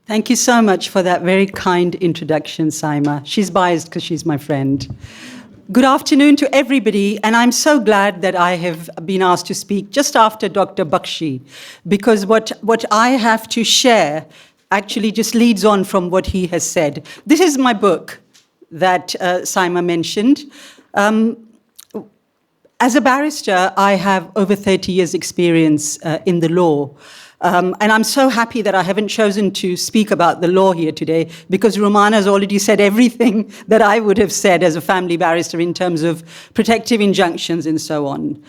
Thank you so much for that very kind introduction, Saima. She's biased because she's my friend. Good afternoon to everybody, and I'm so glad that I have been asked to speak just after Dr. Bakshi, because what I have to share actually just leads on from what he has said. This is my book that Saima mentioned. As a barrister, I have over 30 years' experience in the law. And I'm so happy that I haven't chosen to speak about the law here today, because Romana has already said everything that I would have said as a family barrister in terms of protective injunctions and so on.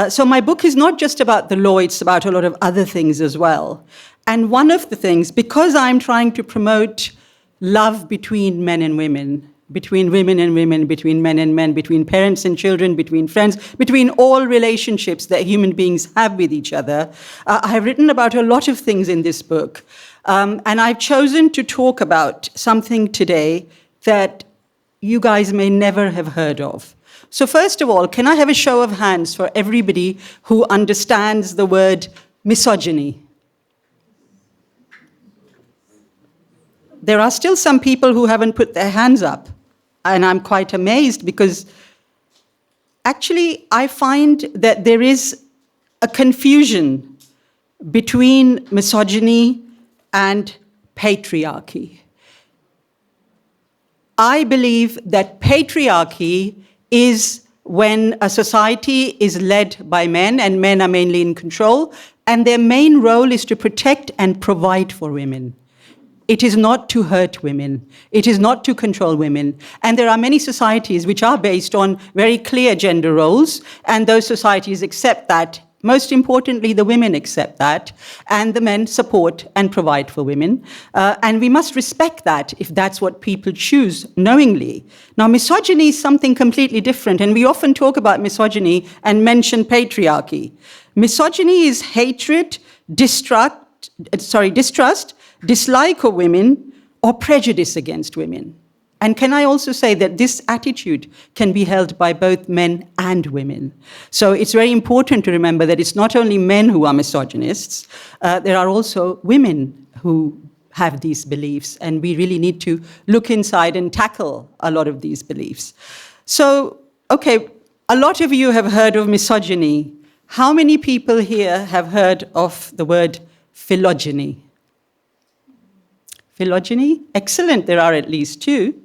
So my book is not just about the law, it's about a lot of other things as well. And one of the things, because I'm trying to promote love between men and women, between women and women, between men and men, between parents and children, between friends, between all relationships that human beings have with each other. I've written about a lot of things in this book, and I've chosen to talk about something today that you guys may never have heard of. So first of all, can I have a show of hands for everybody who understands the word misogyny? There are still some people who haven't put their hands up. And I'm quite amazed because actually I find that there is a confusion between misogyny and patriarchy. I believe that patriarchy is when a society is led by men, and men are mainly in control, and their main role is to protect and provide for women. It is not to hurt women. It is not to control women. And there are many societies which are based on very clear gender roles, and those societies accept that. Most importantly, the women accept that, and the men support and provide for women. And we must respect that if that's what people choose knowingly. Now, misogyny is something completely different, and we often talk about misogyny and mention patriarchy. Misogyny is hatred, distrust, dislike of women, or prejudice against women. And can I also say that this attitude can be held by both men and women. So it's very important to remember that it's not only men who are misogynists, there are also women who have these beliefs, and we really need to look inside and tackle a lot of these beliefs. So, okay, a lot of you have heard of misogyny. How many people here have heard of the word phylogeny? Phylogeny? Excellent, there are at least two.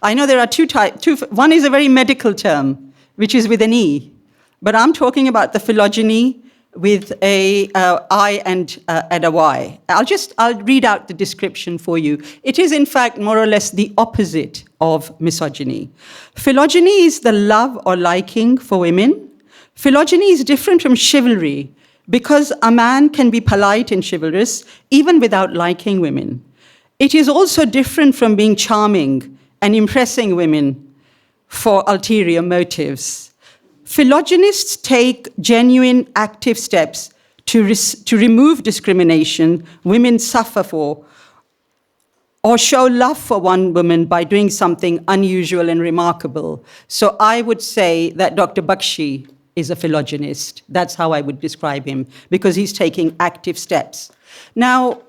I know there are two types. One is a very medical term, which is with an E. But I'm talking about the phylogeny with a I and a Y. I'll read out the description for you. It is, in fact, more or less the opposite of misogyny. Phylogeny is the love or liking for women. Phylogeny is different from chivalry because a man can be polite and chivalrous even without liking women. It is also different from being charming and impressing women for ulterior motives. Phylogenists take genuine, active steps to remove discrimination women suffer for, or show love for one woman by doing something unusual and remarkable. So I would say that Dr. Bakshi is a phylogynist. That's how I would describe him, because he's taking active steps. Now,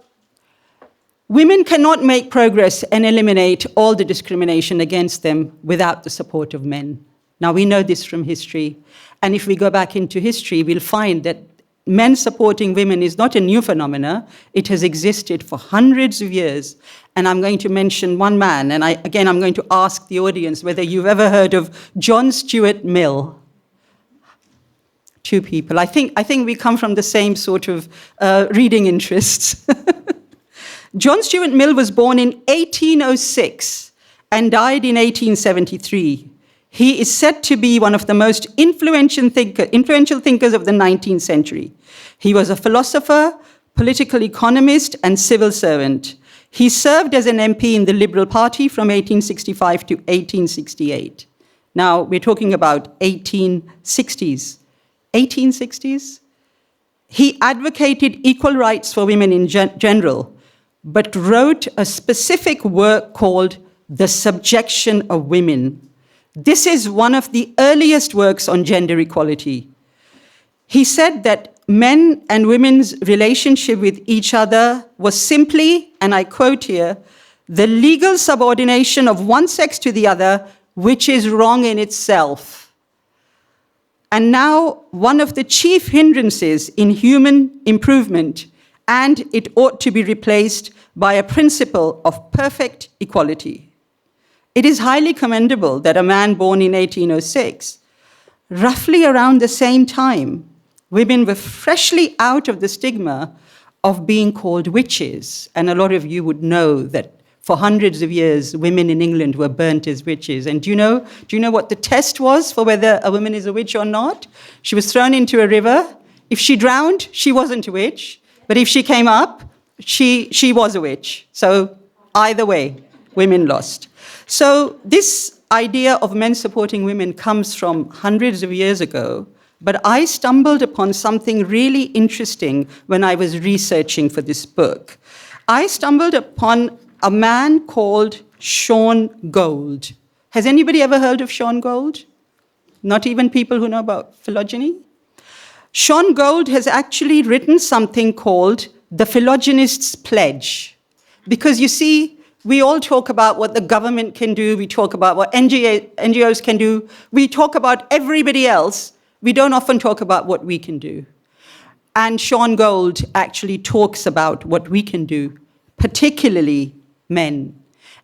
women cannot make progress and eliminate all the discrimination against them without the support of men. Now, we know this from history, and if we go back into history, we'll find that men supporting women is not a new phenomenon. It has existed for hundreds of years, and I'm going to mention one man, and I'm going to ask the audience whether you've ever heard of John Stuart Mill. Two people. I think we come from the same sort of reading interests. John Stuart Mill was born in 1806 and died in 1873. He is said to be one of the most influential thinkers of the 19th century. He was a philosopher, political economist, and civil servant. He served as an MP in the Liberal Party from 1865 to 1868. Now, we're talking about 1860s. 1860s? He advocated equal rights for women in general, but wrote a specific work called The Subjection of Women. This is one of the earliest works on gender equality. He said that men and women's relationship with each other was simply, and I quote here, the legal subordination of one sex to the other, which is wrong in itself. And now one of the chief hindrances in human improvement, and it ought to be replaced by a principle of perfect equality. It is highly commendable that a man born in 1806, roughly around the same time, women were freshly out of the stigma of being called witches. And a lot of you would know that for hundreds of years, women in England were burnt as witches. And do you know what the test was for whether a woman is a witch or not? She was thrown into a river. If she drowned, she wasn't a witch. But if she came up, she was a witch. So either way, women lost. So this idea of men supporting women comes from hundreds of years ago. But I stumbled upon something really interesting when I was researching for this book. I stumbled upon a man called Sean Gold. Has anybody ever heard of Sean Gold? Not even people who know about phylogeny? Sean Gold has actually written something called the Phylogenists' Pledge. Because you see, we all talk about what the government can do, we talk about what NGOs can do, we talk about everybody else, we don't often talk about what we can do. And Sean Gold actually talks about what we can do, particularly men.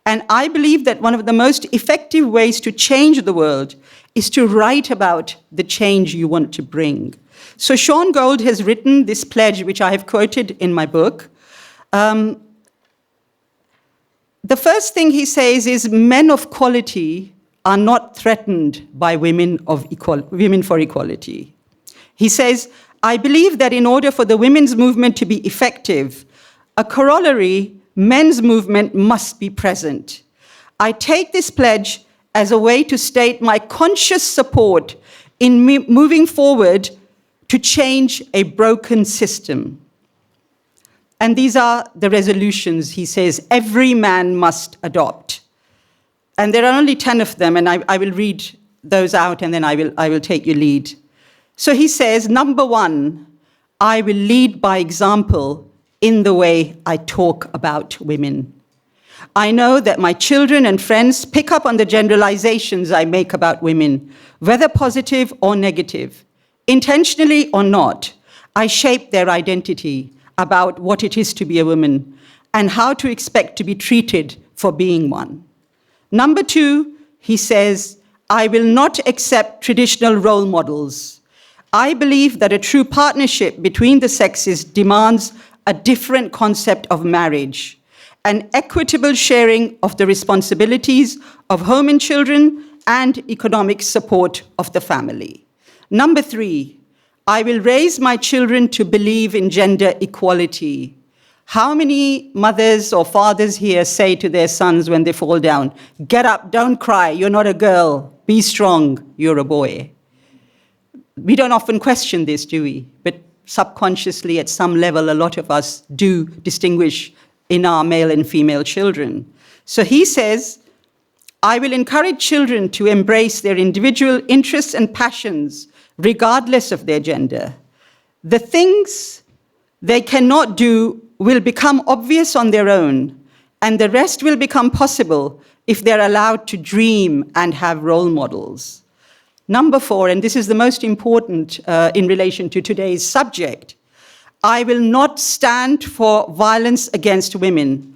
And I believe that one of the most effective ways to change the world is to write about the change you want to bring. So Sean Gold has written this pledge, which I have quoted in my book. The first thing he says is men of quality are not threatened by women for equality. He says, I believe that in order for the women's movement to be effective, a corollary, men's movement must be present. I take this pledge as a way to state my conscious support in moving forward to change a broken system. And these are the resolutions, he says, every man must adopt. And there are only 10 of them, and I will read those out, and then I will take your lead. So he says, number 1, I will lead by example in the way I talk about women. I know that my children and friends pick up on the generalizations I make about women, whether positive or negative. Intentionally or not, I shape their identity about what it is to be a woman and how to expect to be treated for being one. Number 2, he says, I will not accept traditional role models. I believe that a true partnership between the sexes demands a different concept of marriage, an equitable sharing of the responsibilities of home and children, and economic support of the family. Number 3, I will raise my children to believe in gender equality. How many mothers or fathers here say to their sons when they fall down, get up, don't cry, you're not a girl, be strong, you're a boy? We don't often question this, do we? But subconsciously, at some level, a lot of us do distinguish in our male and female children. So he says, I will encourage children to embrace their individual interests and passions, regardless of their gender. The things they cannot do will become obvious on their own, and the rest will become possible if they're allowed to dream and have role models. Number 4, and this is the most important in relation to today's subject, I will not stand for violence against women.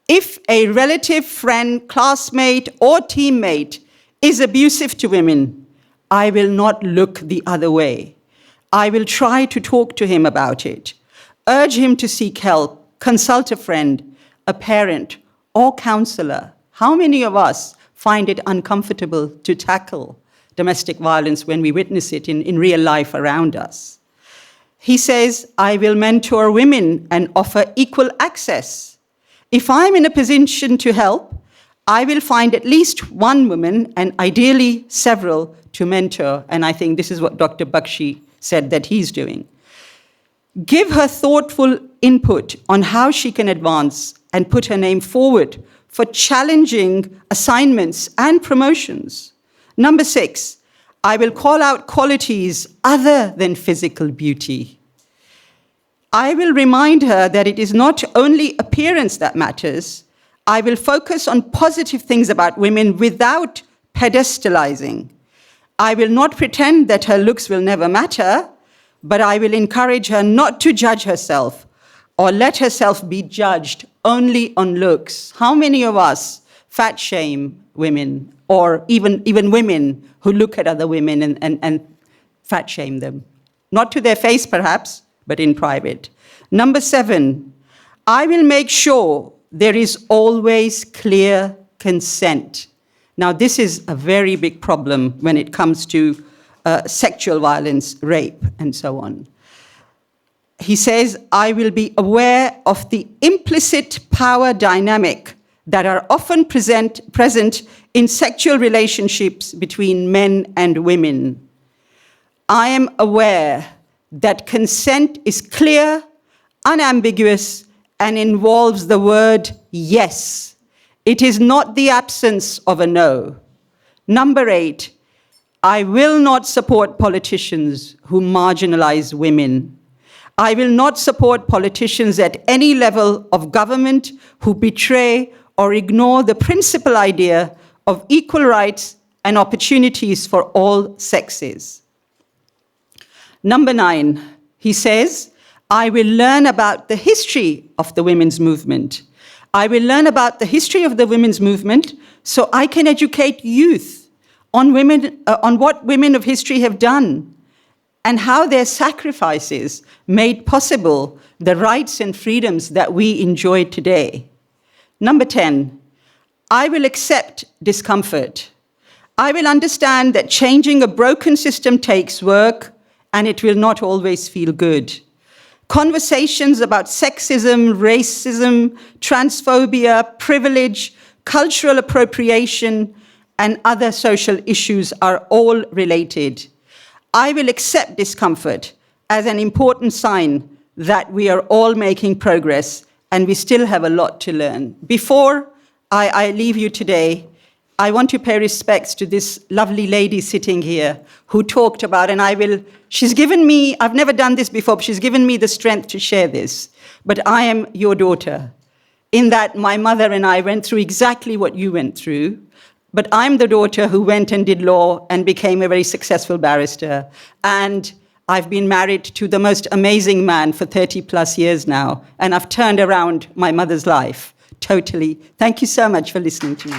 If a relative, friend, classmate, or teammate is abusive to women, I will not look the other way. I will try to talk to him about it, urge him to seek help, consult a friend, a parent, or counselor. How many of us find it uncomfortable to tackle domestic violence when we witness it in real life around us? He says, I will mentor women and offer equal access. If I'm in a position to help, I will find at least one woman, and ideally several, to mentor. And I think this is what Dr. Bakshi said that he's doing. Give her thoughtful input on how she can advance and put her name forward for challenging assignments and promotions. Number 6, I will call out qualities other than physical beauty. I will remind her that it is not only appearance that matters. I will focus on positive things about women without pedestalizing. I will not pretend that her looks will never matter, but I will encourage her not to judge herself or let herself be judged only on looks. How many of us fat shame women, or even women who look at other women and fat shame them? Not to their face, perhaps, but in private. Number 7, I will make sure there is always clear consent. Now, this is a very big problem when it comes to sexual violence, rape, and so on. He says, I will be aware of the implicit power dynamic that are often present in sexual relationships between men and women. I am aware that consent is clear, unambiguous, and involves the word yes. It is not the absence of a no. Number 8, I will not support politicians who marginalize women. I will not support politicians at any level of government who betray or ignore the principal idea of equal rights and opportunities for all sexes. Number 9, he says, I will learn about the history of the women's movement. I will learn about the history of the women's movement so I can educate youth on what women of history have done and how their sacrifices made possible the rights and freedoms that we enjoy today. Number 10, I will accept discomfort. I will understand that changing a broken system takes work and it will not always feel good. Conversations about sexism, racism, transphobia, privilege, cultural appropriation, and other social issues are all related. I will accept discomfort as an important sign that we are all making progress and we still have a lot to learn. Before I leave you today, I want to pay respects to this lovely lady sitting here who talked about, she's given me, I've never done this before, but she's given me the strength to share this. But I am your daughter, in that my mother and I went through exactly what you went through. But I'm the daughter who went and did law and became a very successful barrister. And I've been married to the most amazing man for 30 plus years now. And I've turned around my mother's life, totally. Thank you so much for listening to me.